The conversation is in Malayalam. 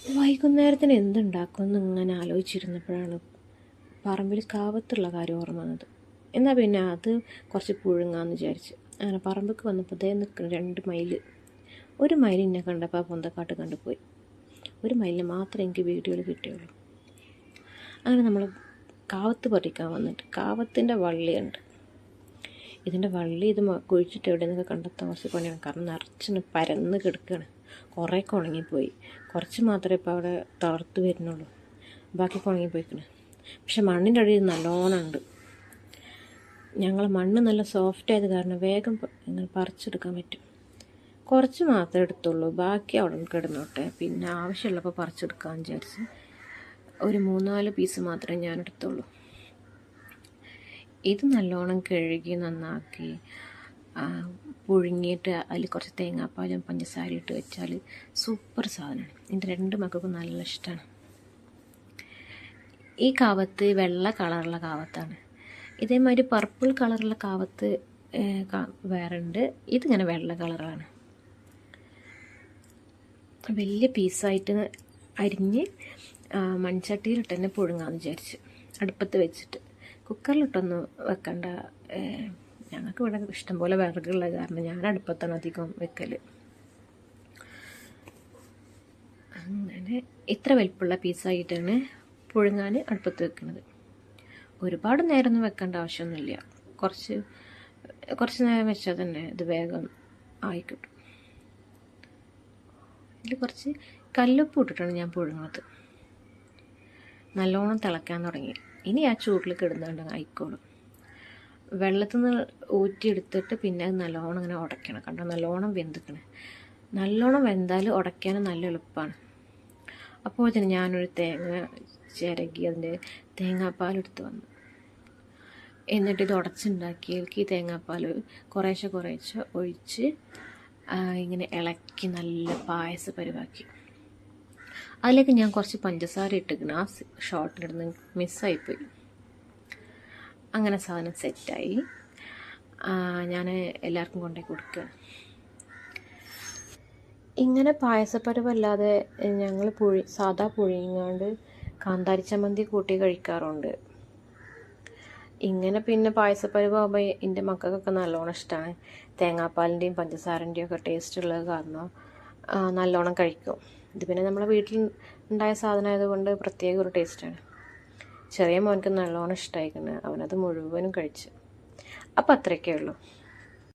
വൈകുന്നേരത്തിന് എന്തുണ്ടാക്കുമെന്ന് ഇങ്ങനെ ആലോചിച്ചിരുന്നപ്പോഴാണ് പറമ്പിൽ കാവത്തുള്ള കാര്യം ഓർമ്മ വന്നത്. എന്നാൽ പിന്നെ അത് കുറച്ച് പുഴുങ്ങാമെന്ന് വിചാരിച്ച് അങ്ങനെ പറമ്പിക്ക് വന്നപ്പോൾ ദേ നിൽക്കുന്ന 2 മയിൽ. ഒരു മയിൽ എന്നെ കണ്ടപ്പോൾ ആ പൊന്തക്കാട്ട് കണ്ടുപോയി. ഒരു മയിലിനെ മാത്രമേ എനിക്ക് വീഡിയോയിൽ കിട്ടിയുള്ളൂ. അങ്ങനെ നമ്മൾ കാവത്ത് പറിക്കാൻ വന്നിട്ട് കാവത്തിൻ്റെ വള്ളിയുണ്ട്. ഇതിൻ്റെ വള്ളി ഇത് കുഴിച്ചിട്ട് എവിടെ നിന്നൊക്കെ കണ്ടെത്താൻ കുറച്ച് പണിയാണ്. കാരണം നിറച്ചിന് പരന്ന് കിടക്കുകയാണ്. കുറേയൊക്കെ ഉണങ്ങിപ്പോയി. കുറച്ച് മാത്രമേ ഇപ്പോൾ അവിടെ തളർത്ത് വരുന്നുള്ളൂ. ബാക്കിയൊക്കെ ഉണങ്ങിപ്പോയിക്കണ്. പക്ഷെ മണ്ണിൻ്റെ അടിയിൽ നല്ലോണം ഉണ്ട്. ഞങ്ങൾ മണ്ണ് നല്ല സോഫ്റ്റ് ആയത് കാരണം വേഗം ഇങ്ങനെ പറിച്ചെടുക്കാൻ പറ്റും. കുറച്ച് മാത്രമേ എടുത്തുള്ളൂ. ബാക്കി അവിടെ കിടന്നോട്ടെ, പിന്നെ ആവശ്യമുള്ളപ്പോൾ പറിച്ചെടുക്കാമെന്ന് വിചാരിച്ച് ഒരു 3-4 പീസ് മാത്രമേ ഞാൻ എടുത്തുള്ളൂ. ഇത് നല്ലോണം കഴുകി നന്നാക്കി പുഴുങ്ങിയിട്ട് അതിൽ കുറച്ച് തേങ്ങാപ്പാലും പഞ്ചസാര ഇട്ട് വെച്ചാൽ സൂപ്പർ സാധനമാണ്. എൻ്റെ 2 മക്കൾക്കും നല്ല ഇഷ്ടമാണ്. ഈ കാവത്ത് വെള്ള കളറുള്ള കാവത്താണ്. ഇതേമാതിരി പർപ്പിൾ കളറുള്ള കാവത്ത് വേറെ ഉണ്ട്. ഇതിങ്ങനെ വെള്ള കളറാണ്. വലിയ പീസായിട്ട് അരിഞ്ഞ് മൺചട്ടിയിലിട്ട് തന്നെ പുഴുങ്ങാമെന്ന് വിചാരിച്ച് അടുപ്പത്ത് വെച്ചിട്ട്. കുക്കറിലിട്ടൊന്ന് വെക്കണ്ട. ഞങ്ങൾക്ക് ഇവിടെ ഇഷ്ടംപോലെ വിറകുള്ള കാരണം ഞാൻ അടുപ്പത്താണ് അധികം വെക്കൽ. അങ്ങനെ ഇത്ര വലിപ്പമുള്ള പീസായിട്ടാണ് പുഴുങ്ങാൻ അടുപ്പത്ത് വെക്കുന്നത്. ഒരുപാട് നേരമൊന്നും വെക്കേണ്ട ആവശ്യമൊന്നുമില്ല. കുറച്ച് നേരം വെച്ചാൽ തന്നെ ഇത് വേഗം ആയിക്കിട്ടും. ഇതിൽ കുറച്ച് കല്ലുപ്പ് ഇട്ടിട്ടാണ് ഞാൻ പുഴുങ്ങുന്നത്. നല്ലോണം തിളയ്ക്കാൻ തുടങ്ങി. ഇനി ആ ചൂടിൽ കിടന്നുകൊണ്ട് ആയിക്കോളും. വെള്ളത്തിൽ നിന്ന് ഊറ്റിയെടുത്തിട്ട് പിന്നെ അത് നല്ലോണം ഇങ്ങനെ ഉടയ്ക്കണം. കണ്ടോ, നല്ലോണം വെന്തിക്കണേ. നല്ലോണം വെന്താൽ ഉടയ്ക്കാനും നല്ല എളുപ്പമാണ്. അപ്പോൾ തന്നെ ഞാനൊരു തേങ്ങ ചിരകി അതിൻ്റെ തേങ്ങാപ്പാലെടുത്ത് വന്നു. എന്നിട്ട് ഇത് ഉടച്ചുണ്ടാക്കിയേക്ക് ഈ തേങ്ങാപ്പാൽ കുറേശ്ശെ ഒഴിച്ച് ഇങ്ങനെ ഇളക്കി നല്ല പായസ പരിവാക്കി. അതിലേക്ക് ഞാൻ കുറച്ച് പഞ്ചസാര ഇട്ടിരിക്കണം. ആ ഷോട്ടിലിടുന്ന് മിസ്സായിപ്പോയി. അങ്ങനെ സാധനം സെറ്റായി. ഞാൻ എല്ലാവർക്കും കൊണ്ടുപോയി കൊടുക്കുക. ഇങ്ങനെ പായസപ്പരുവല്ലാതെ ഞങ്ങൾ സാദാ പുഴുങ്ങാണ്ട് കാന്താരി ചമ്മന്തി കൂട്ടി കഴിക്കാറുണ്ട്. ഇങ്ങനെ പിന്നെ പായസപ്പരുവാകുമ്പോൾ എൻ്റെ മക്കൾക്കൊക്കെ നല്ലോണം ഇഷ്ടമാണ്. തേങ്ങാപ്പാലിൻ്റെയും പഞ്ചസാരൻ്റെയും ഒക്കെ ടേസ്റ്റ് ഉള്ളത് കാരണം നല്ലോണം കഴിക്കും. ഇത് പിന്നെ നമ്മളെ വീട്ടിൽ ഉണ്ടായ സാധനമായതുകൊണ്ട് പ്രത്യേക ഒരു ടേസ്റ്റാണ്. ചെറിയ മോനക്ക് നല്ലോണം ഇഷ്ടമായിക്കുന്നത്. അവനത് മുഴുവനും കഴിച്ചു. അപ്പോൾ അത്രയൊക്കെ ഉള്ളൂ.